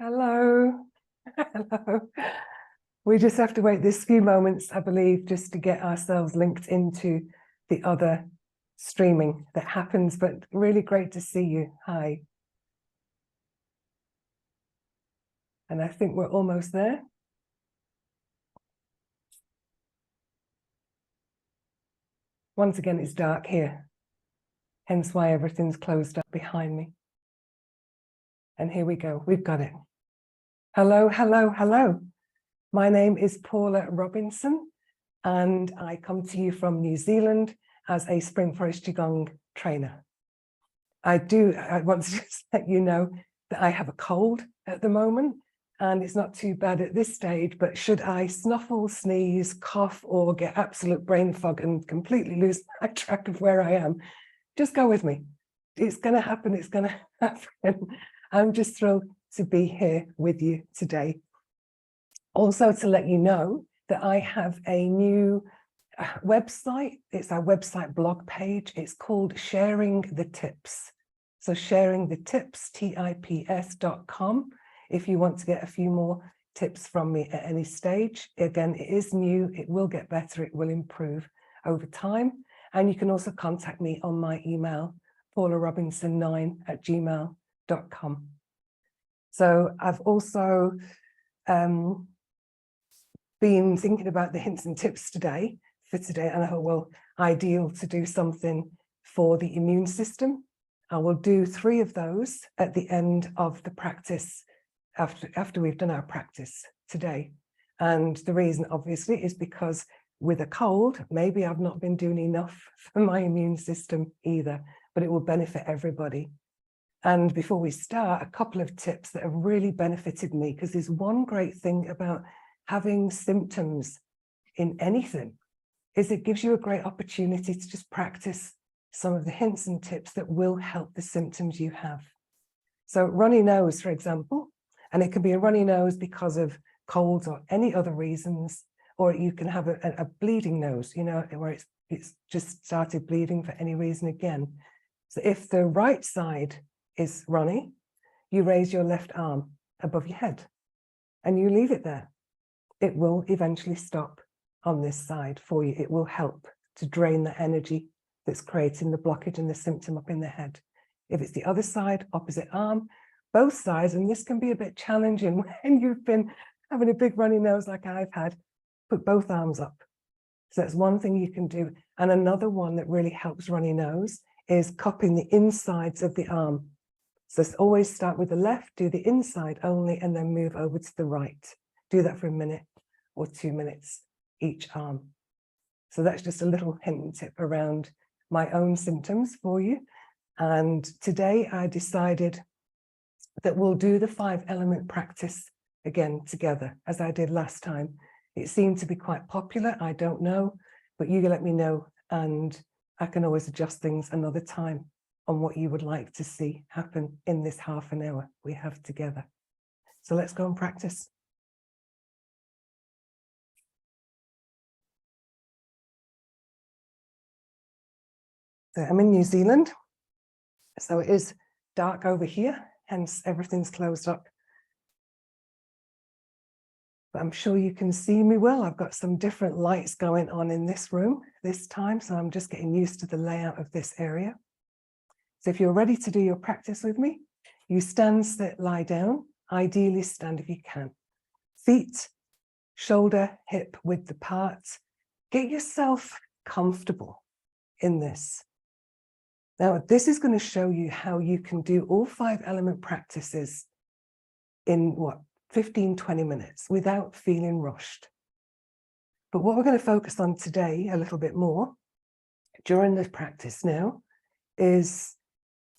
Hello. Hello. We just have to wait this few moments, I believe, just to get ourselves linked into the other streaming that happens, but really great to see you. Hi. And I think we're almost there. Once again, it's dark here, hence why everything's closed up behind me. And here we go. We've got it. Hello, hello, hello. My name is Paula Robinson, and I come to you from New Zealand as a Spring Forest Qigong trainer. I want to just let you know that I have a cold at the moment, and it's not too bad at this stage, but should I snuffle, sneeze, cough, or get absolute brain fog and completely lose my track of where I am, just go with me. It's going to happen. It's going to happen. I'm just thrilled to be here with you today. Also, to let you know that I have a new website. It's our website blog page. It's called Sharing the Tips. So sharing the tips, tips.com, if you want to get a few more tips from me at any stage. Again, it is new. It will get better. It will improve over time. And you can also contact me on my email, paularobinson9@gmail.com. So I've also been thinking about the hints and tips today, and I thought, well, ideal to do something for the immune system. I will do 3 of those at the end of the practice, after we've done our practice today. And the reason, obviously, is because with a cold, maybe I've not been doing enough for my immune system either, but it will benefit everybody. And before we start, a couple of tips that have really benefited me, because there's one great thing about having symptoms in anything, is it gives you a great opportunity to just practice some of the hints and tips that will help the symptoms you have. So runny nose, for example, and it can be a runny nose because of colds or any other reasons, or you can have a bleeding nose, you know, where it's just started bleeding for any reason again. So if the right side is runny, you raise your left arm above your head and you leave it there. It will eventually stop on this side for you. It will help to drain the energy that's creating the blockage and the symptom up in the head. If it's the other side, opposite arm, both sides, and this can be a bit challenging when you've been having a big runny nose like I've had, put both arms up. So that's one thing you can do. And another one that really helps runny nose is cupping the insides of the arm. So always start with the left, do the inside only, and then move over to the right. Do that for a minute or 2 minutes each arm. So that's just a little hint and tip around my own symptoms for you. And today I decided that we'll do the 5-element practice again together, as I did last time. It seemed to be quite popular. I don't know, but you let me know, and I can always adjust things another time on what you would like to see happen in this half an hour we have together. So let's go and practice. So I'm in New Zealand, so it is dark over here, hence everything's closed up. But I'm sure you can see me well. I've got some different lights going on in this room this time, so I'm just getting used to the layout of this area. So if you're ready to do your practice with me, you stand, sit, lie down, ideally stand if you can. Feet, shoulder, hip width apart. Get yourself comfortable in this. Now, this is going to show you how you can do all 5-element practices in 15, 20 minutes without feeling rushed. But what we're going to focus on today a little bit more during this practice now is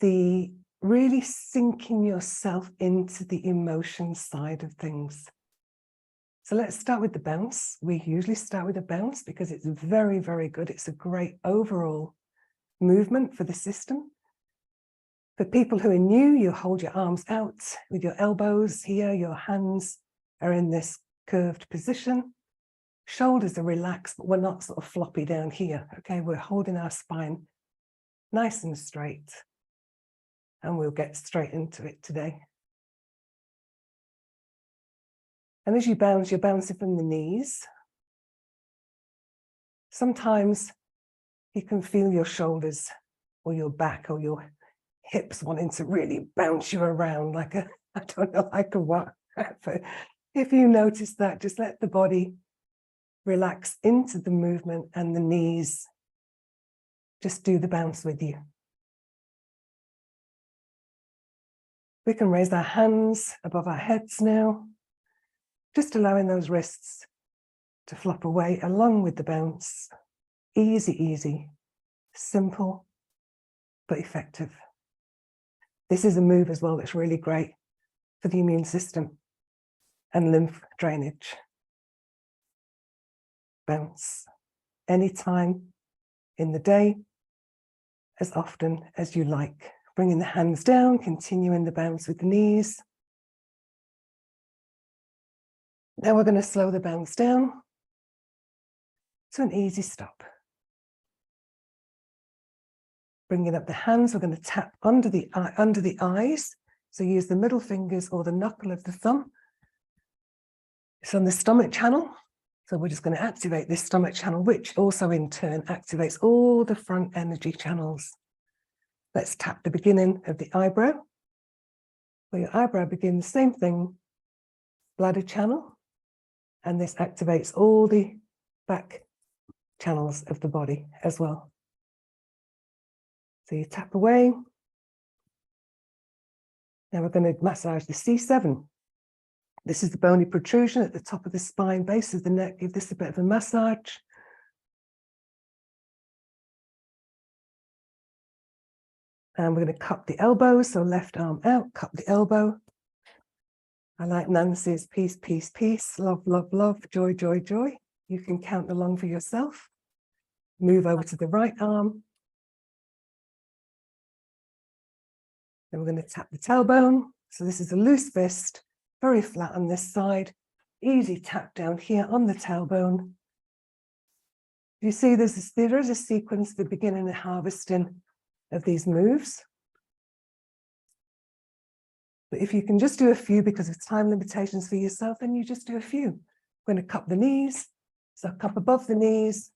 the really sinking yourself into the emotion side of things. So let's start with the bounce. We usually start with a bounce because it's very, very good. It's a great overall movement for the system. For people who are new, you hold your arms out with your elbows here, your hands are in this curved position. Shoulders are relaxed, but we're not sort of floppy down here. Okay, we're holding our spine nice and straight. And we'll get straight into it today. And as you bounce, you're bouncing from the knees. Sometimes you can feel your shoulders or your back or your hips wanting to really bounce you around like a, I don't know, like a what. But if you notice that, just let the body relax into the movement and the knees just do the bounce with you. We can raise our hands above our heads now, just allowing those wrists to flop away along with the bounce. Easy, easy, simple, but effective. This is a move as well that's really great for the immune system and lymph drainage. Bounce anytime in the day, as often as you like. Bringing the hands down, continuing the bounce with the knees. Now we're going to slow the bounce down to an easy stop. Bringing up the hands, we're going to tap under the eyes. So use the middle fingers or the knuckle of the thumb. It's on the stomach channel. So we're just going to activate this stomach channel, which also in turn activates all the front energy channels. Let's tap the beginning of the eyebrow. Where your eyebrow begins, same thing, bladder channel. And this activates all the back channels of the body as well. So you tap away. Now we're going to massage the C7. This is the bony protrusion at the top of the spine, base of the neck. Give this a bit of a massage. And we're going to cup the elbows, so left arm out, cup the elbow. I like Nancy's peace, peace, peace, love, love, love, joy, joy, joy. You can count along for yourself. Move over to the right arm. Then we're going to tap the tailbone. So this is a loose fist, very flat on this side. Easy tap down here on the tailbone. You see there is a sequence, the beginning and harvesting of these moves. But if you can just do a few because of time limitations for yourself, then you just do a few. We're going to cup the knees. So cup above the knees.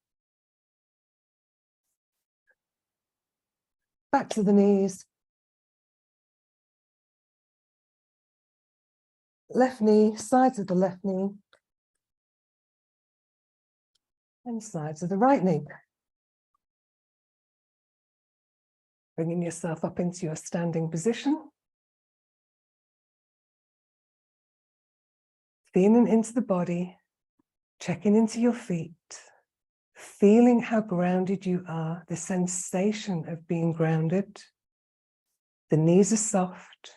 Back to the knees. Left knee, sides of the left knee. And sides of the right knee. Bringing yourself up into your standing position. Feeling into the body, checking into your feet, feeling how grounded you are, the sensation of being grounded. The knees are soft.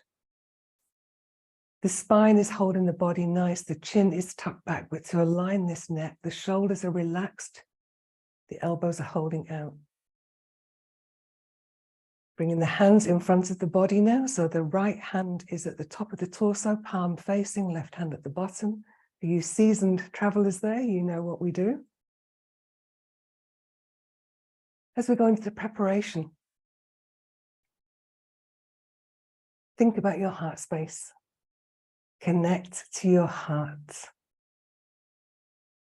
The spine is holding the body nice. The chin is tucked backward to align this neck. The shoulders are relaxed. The elbows are holding out. Bringing the hands in front of the body now. So the right hand is at the top of the torso, palm facing, left hand at the bottom. For you seasoned travelers there, you know what we do. As we go into the preparation, think about your heart space. Connect to your heart.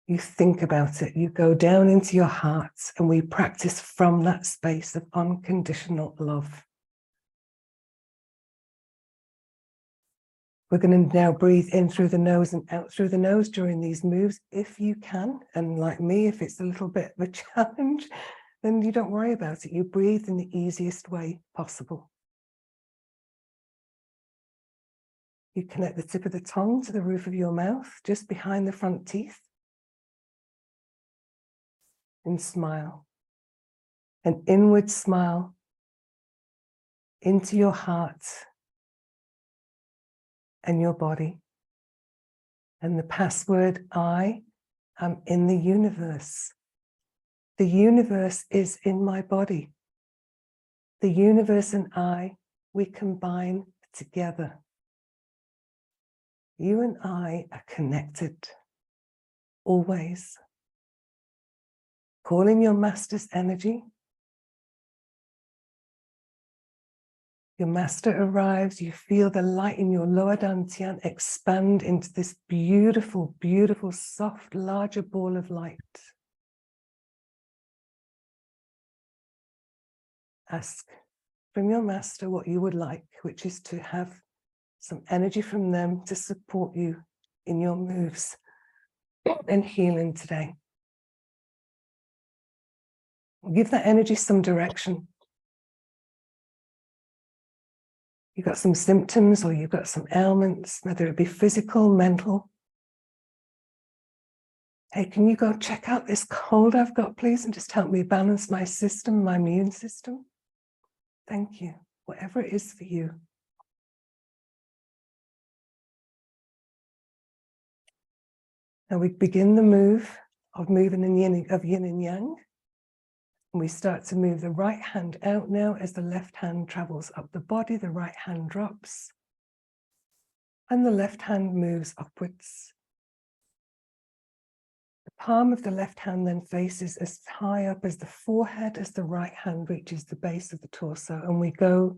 You think about it, you go down into your heart, and we practice from that space of unconditional love. We're going to now breathe in through the nose and out through the nose during these moves, if you can. And like me, if it's a little bit of a challenge, then you don't worry about it. You breathe in the easiest way possible. You connect the tip of the tongue to the roof of your mouth, just behind the front teeth. And smile. An inward smile into your heart and your body. And the password, I am in the universe. The universe is in my body. The universe and I, we combine together. You and I are connected, always. Calling your master's energy. Your master arrives, you feel the light in your lower dantian expand into this beautiful, beautiful, soft, larger ball of light. Ask from your master what you would like, which is to have some energy from them to support you in your moves and healing today. Give that energy some direction. You've got some symptoms or you've got some ailments, whether it be physical, mental. Hey, can you go check out this cold I've got, please, and just help me balance my system, my immune system? Thank you. Whatever it is for you. Now we begin the move of moving in yin and yang. And we start to move the right hand out now as the left hand travels up the body, the right hand drops. And the left hand moves upwards. The palm of the left hand then faces as high up as the forehead as the right hand reaches the base of the torso. And we go,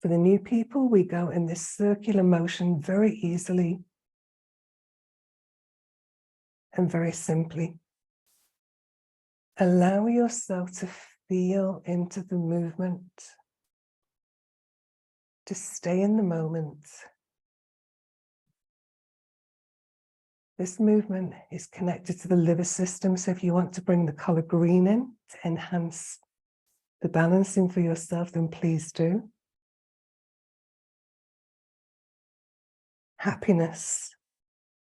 for the new people, we go in this circular motion very easily and very simply. Allow yourself to feel into the movement, to stay in the moment. This movement is connected to the liver system, so if you want to bring the color green in to enhance the balancing for yourself, then please do. Happiness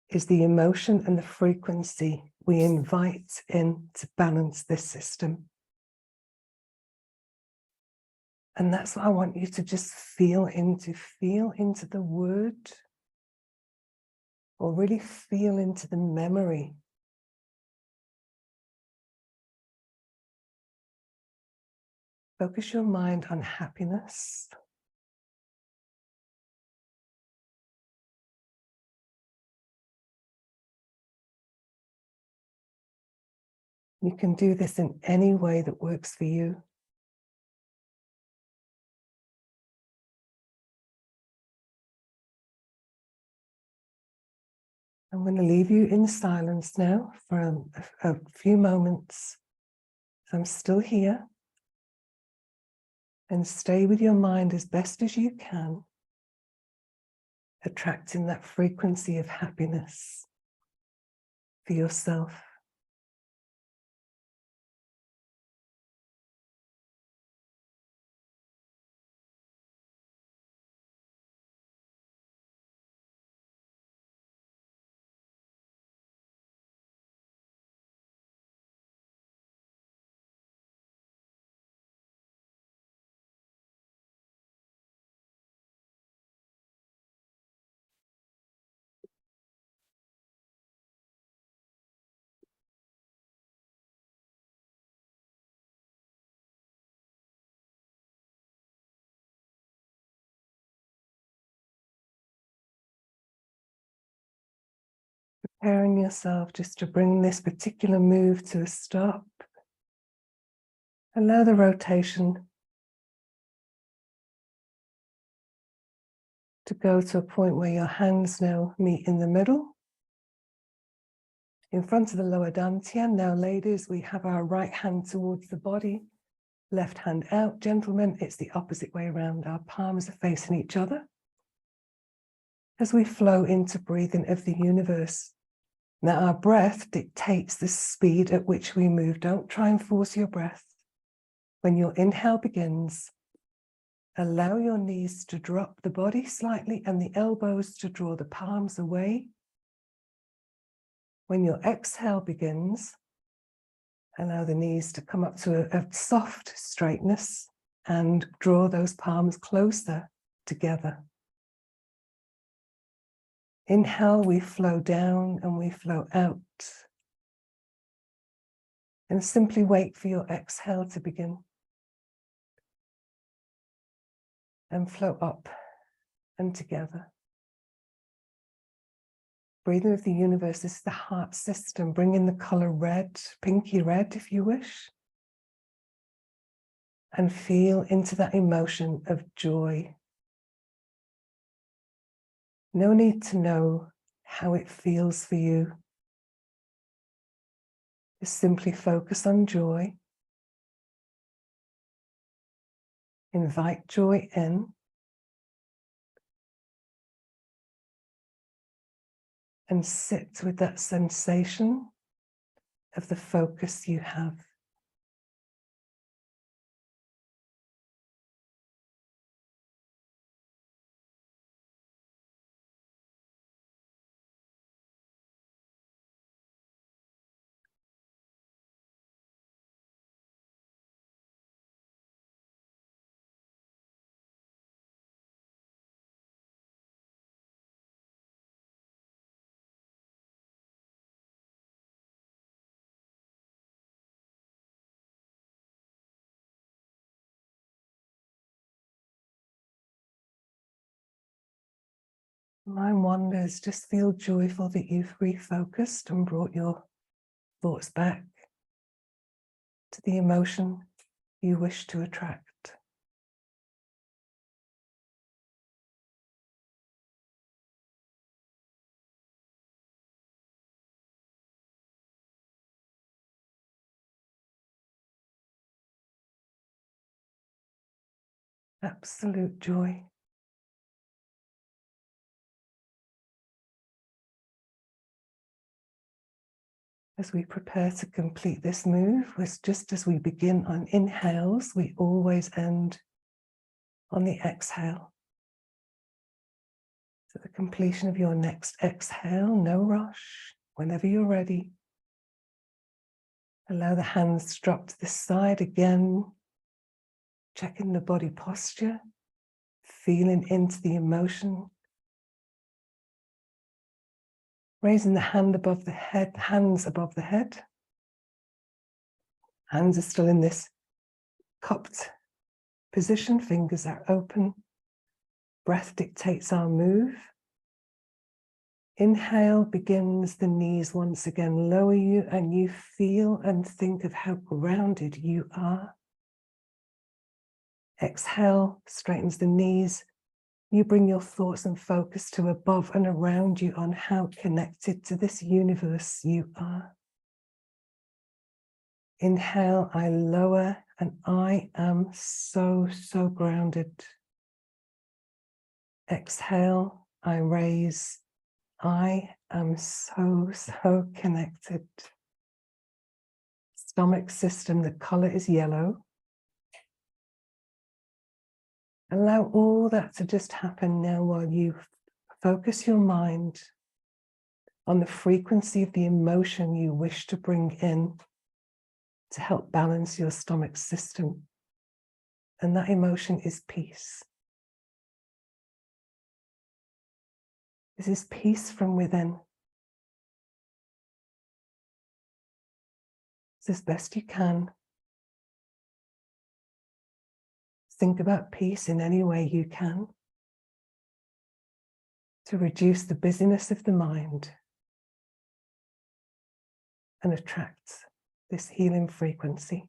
is the emotion and the frequency we invite in to balance this system. And that's what I want you to just feel into the word, or really feel into the memory. Focus your mind on happiness. You can do this in any way that works for you. I'm going to leave you in silence now for a few moments. I'm still here. And stay with your mind as best as you can, attracting that frequency of happiness for yourself. Preparing yourself just to bring this particular move to a stop. Allow the rotation to go to a point where your hands now meet in the middle. In front of the lower dantian. Now, ladies, we have our right hand towards the body, left hand out. Gentlemen, it's the opposite way around. Our palms are facing each other as we flow into breathing of the universe. Now, our breath dictates the speed at which we move. Don't try and force your breath. When your inhale begins, allow your knees to drop the body slightly and the elbows to draw the palms away. When your exhale begins, allow the knees to come up to a soft straightness and draw those palms closer together. Inhale, we flow down and we flow out. And simply wait for your exhale to begin. And flow up and together. Breathing of the universe, this is the heart system. Bring in the color red, pinky red if you wish. and feel into that emotion of joy. No need to know how it feels for you. Just simply focus on joy. Invite joy in. And sit with that sensation of the focus you have. Mind wanders, just feel joyful that you've refocused and brought your thoughts back to the emotion you wish to attract. Absolute joy. As we prepare to complete this move, just as we begin on inhales, we always end on the exhale. So the completion of your next exhale, no rush, whenever you're ready. Allow the hands to drop to the side again, checking the body posture, feeling into the emotion. Raising the hand above the head, hands above the head. Hands are still in this cupped position, fingers are open. Breath dictates our move. Inhale begins the knees once again lower you, and you feel and think of how grounded you are. Exhale straightens the knees. You bring your thoughts and focus to above and around you on how connected to this universe you are. Inhale, I lower, and I am so grounded. Exhale, I raise. I am so connected. Stomach system, the color is yellow. Allow all that to just happen now while you focus your mind on the frequency of the emotion you wish to bring in to help balance your stomach system. And that emotion is peace. This is peace from within. As best you can. Think about peace in any way you can to reduce the busyness of the mind and attract this healing frequency.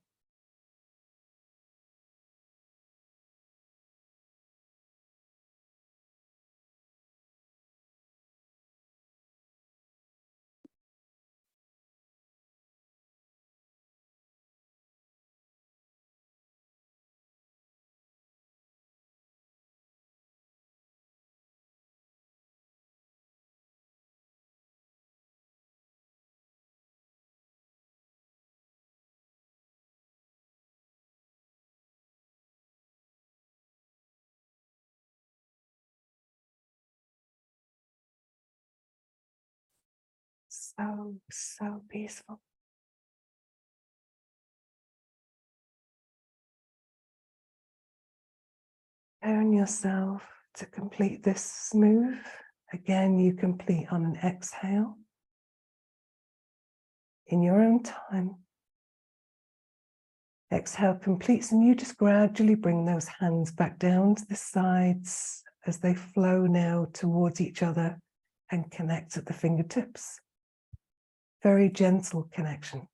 So peaceful. Preparing yourself to complete this move. Again, you complete on an exhale. In your own time. Exhale completes, and you just gradually bring those hands back down to the sides as they flow now towards each other and connect at the fingertips. Very gentle connection.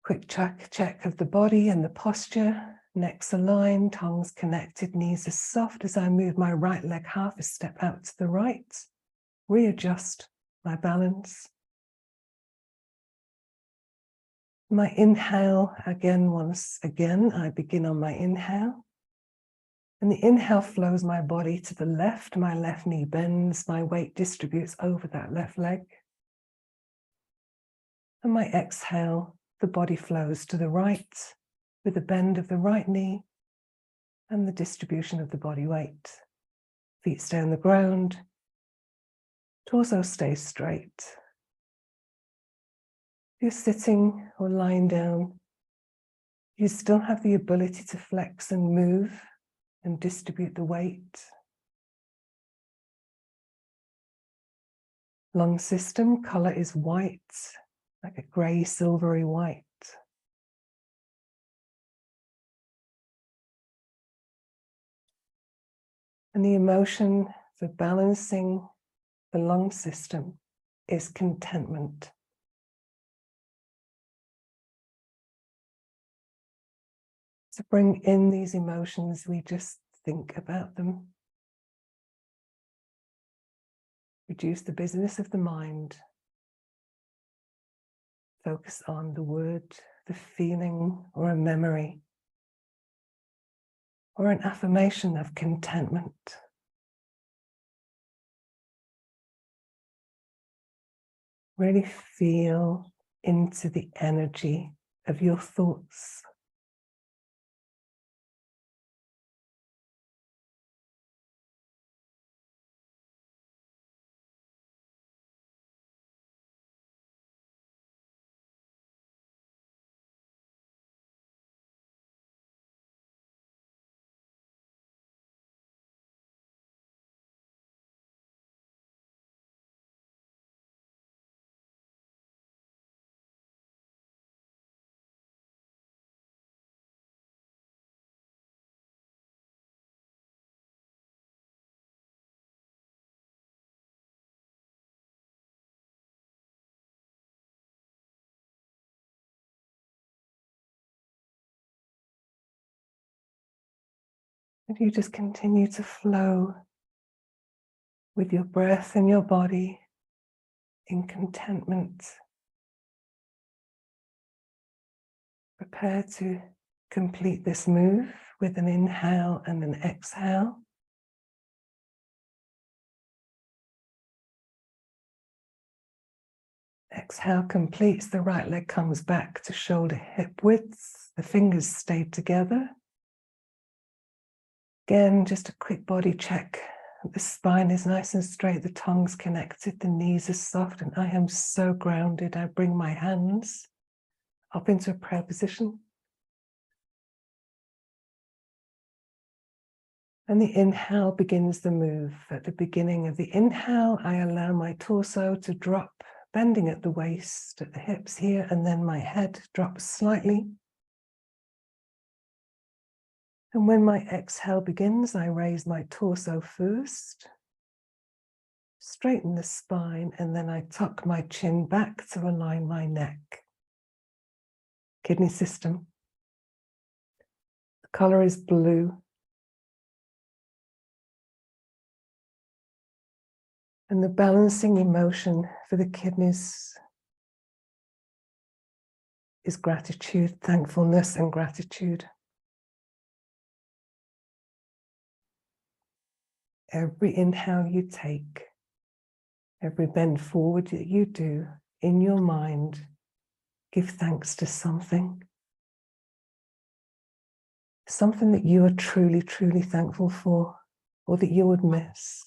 Quick check of the body and the posture. Necks aligned, tongues connected, knees are soft as I move my right leg half a step out to the right. Readjust my balance. My inhale again, once again, I begin on my inhale. And the inhale flows my body to the left, my left knee bends, my weight distributes over that left leg. And my exhale, the body flows to the right with the bend of the right knee and the distribution of the body weight. Feet stay on the ground, torso stays straight. If you're sitting or lying down, you still have the ability to flex and move and distribute the weight. Lung system, color is white, like a gray, silvery white. And the emotion for balancing the lung system is contentment. To bring in these emotions, we just think about them. Reduce the busyness of the mind. Focus on the word, the feeling, or a memory, or an affirmation of contentment. Really feel into the energy of your thoughts. And you just continue to flow with your breath and your body in contentment. Prepare to complete this move with an inhale and an exhale. Exhale completes, the right leg comes back to shoulder hip width. The fingers stay together. Again, just a quick body check. The spine is nice and straight, the tongue's connected, the knees are soft, and I am so grounded. I bring my hands up into a prayer position. And the inhale begins the move. At the beginning of the inhale, I allow my torso to drop, bending at the waist, at the hips here, and then my head drops slightly. And when my exhale begins, I raise my torso first, straighten the spine, and then I tuck my chin back to align my neck. Kidney system. The color is blue. And the balancing emotion for the kidneys is gratitude, thankfulness, and gratitude. Every inhale you take, every bend forward that you do in your mind, give thanks to something. Something that you are truly, truly thankful for, or that you would miss.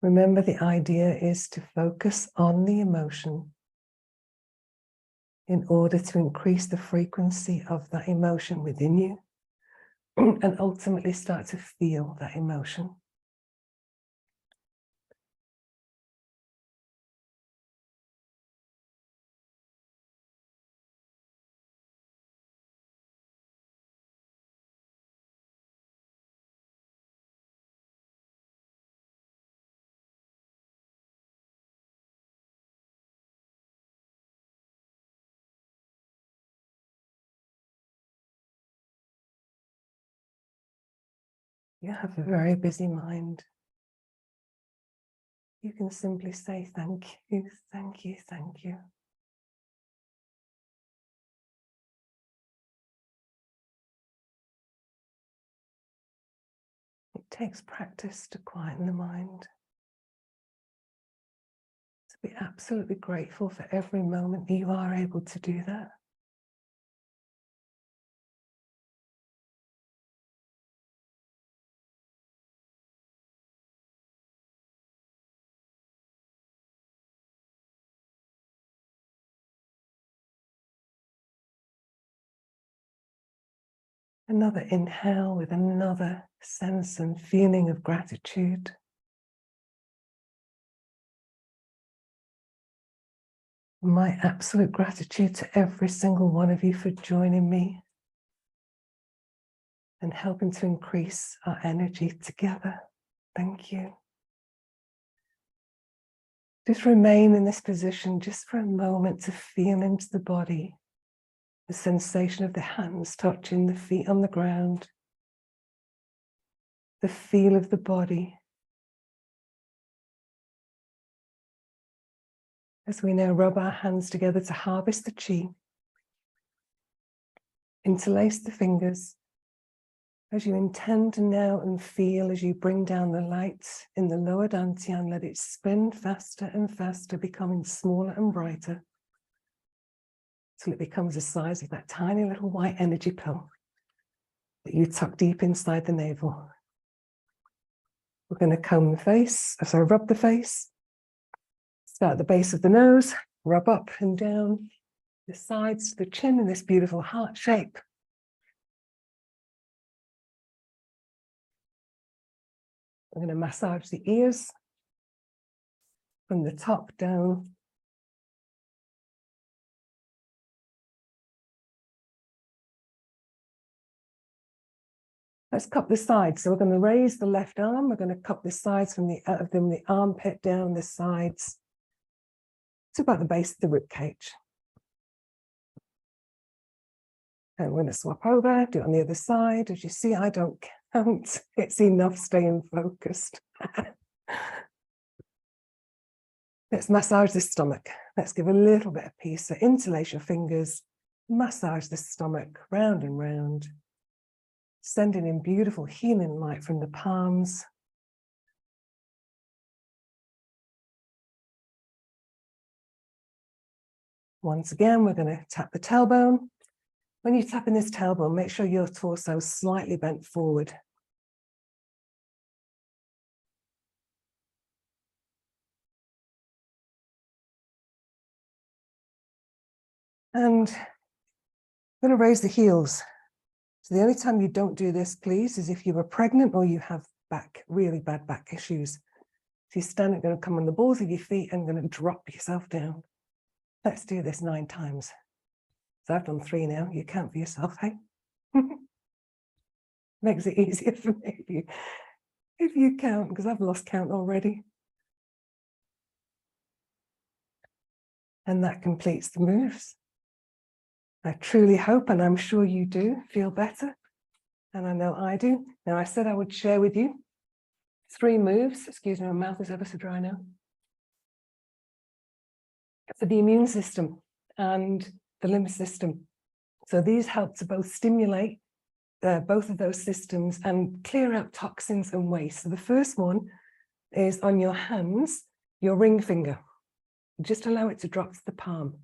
Remember, the idea is to focus on the emotion in order to increase the frequency of that emotion within you and ultimately start to feel that emotion. You have a very busy mind. You can simply say thank you, thank you, thank you. It takes practice to quieten the mind. To be absolutely grateful for every moment you are able to do that. Another inhale with another sense and feeling of gratitude. My absolute gratitude to every single one of you for joining me and helping to increase our energy together. Thank you. Just remain in this position just for a moment to feel into the body, the sensation of the hands touching the feet on the ground, the feel of the body. As we now rub our hands together to harvest the qi, interlace the fingers, as you intend to now and feel as you bring down the light in the lower dantian, let it spin faster and faster, becoming smaller and brighter, till it becomes the size of that tiny little white energy pill that you tuck deep inside the navel. We're going to comb the face, rub the face. Start at the base of the nose, rub up and down the sides to the chin in this beautiful heart shape. We're going to massage the ears from the top down. Let's cup the sides. So we're going to raise the left arm. We're going to cup the sides from the armpit down the sides to about the base of the rib cage. And we're going to swap over, do it on the other side. As you see, I don't count. It's enough staying focused. Let's massage the stomach. Let's give a little bit of peace. So interlace your fingers, massage the stomach round and round, sending in beautiful healing light from the palms. Once again, we're going to tap the tailbone. When you tap in this tailbone, make sure your torso is slightly bent forward. And I'm going to raise the heels. So the only time you don't do this, please, is if you were pregnant or you have really bad back issues. If you stand, you're going to come on the balls of your feet and going to drop yourself down. Let's do this 9 times. So I've done 3 now. You count for yourself, hey? Makes it easier for me if you count, because I've lost count already. And that completes the moves. I truly hope, and I'm sure you do, feel better. And I know I do. Now, I said I would share with you 3 moves. Excuse me, my mouth is ever so dry now. For the immune system and the lymph system. So these help to both stimulate both of those systems and clear out toxins and waste. So the first one is on your hands, your ring finger. Just allow it to drop to the palm.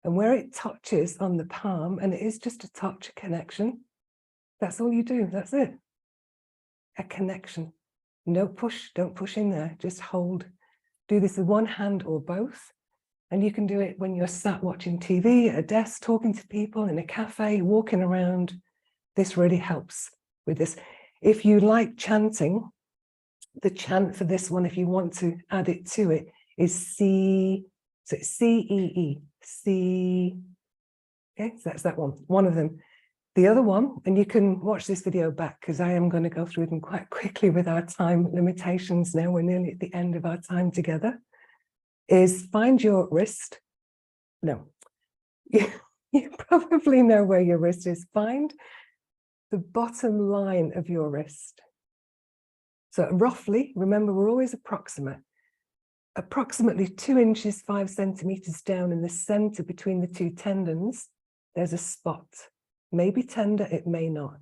And where it touches on the palm, and it is just a touch, a connection, that's all you do, that's it. A connection. No push, don't push in there, just hold. Do this with one hand or both. And you can do it when you're sat watching TV, at a desk, talking to people, in a cafe, walking around. This really helps with this. If you like chanting, the chant for this one, if you want to add it to it, is C. So it's C-E-E, C. Okay, so that's that one of them. The other one, and you can watch this video back because I am going to go through them quite quickly with our time limitations now. We're nearly at the end of our time together. Is find your wrist. No, you probably know where your wrist is. Find the bottom line of your wrist. So roughly, remember, we're always approximately 2 inches, 5 centimeters down in the center between the two tendons, there's a spot. Maybe tender, it may not,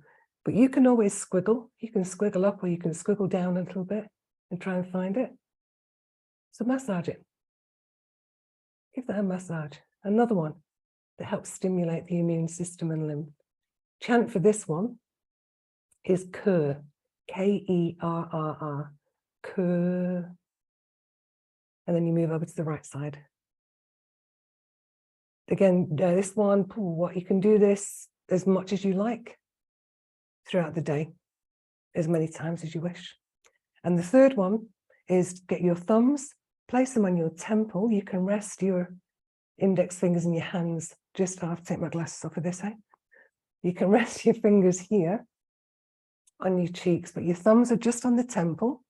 but you can always squiggle. You can squiggle up or you can squiggle down a little bit and try and find it. So massage it. Give that a massage. Another one that helps stimulate the immune system and lymph. Chant for this one is Kerr, Kerr, Kerr. And then you move over to the right side. Again, this one, what you can do this as much as you like throughout the day, as many times as you wish. And the third one is get your thumbs, place them on your temple. You can rest your index fingers in your hands. Just, I have to take my glasses off for this, eh? You can rest your fingers here on your cheeks, but your thumbs are just on the temple,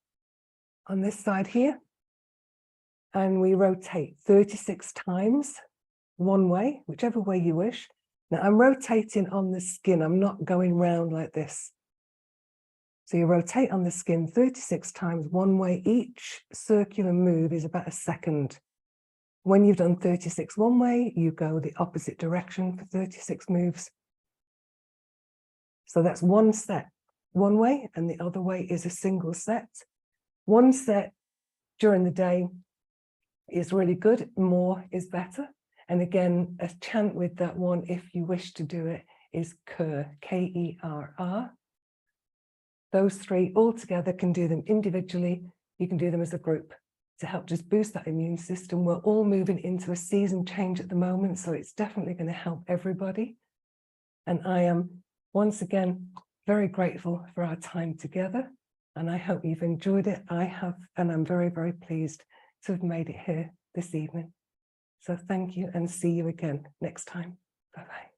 on this side here. And we rotate 36 times one way, whichever way you wish. Now I'm rotating on the skin. I'm not going round like this. So you rotate on the skin 36 times one way. Each circular move is about a second. When you've done 36 one way, you go the opposite direction for 36 moves. So that's one set one way, and the other way is a single set. One set during the day is really good. More is better. And again, a chant with that one, if you wish to do it, is Kerr, K-E-R-R. Those three all together, can do them individually. You can do them as a group to help just boost that immune system. We're all moving into a season change at the moment, so it's definitely going to help everybody. And I am once again very grateful for our time together. And I hope you've enjoyed it. I have, and I'm very, very pleased to have made it here this evening. So thank you, and see you again next time. Bye-bye.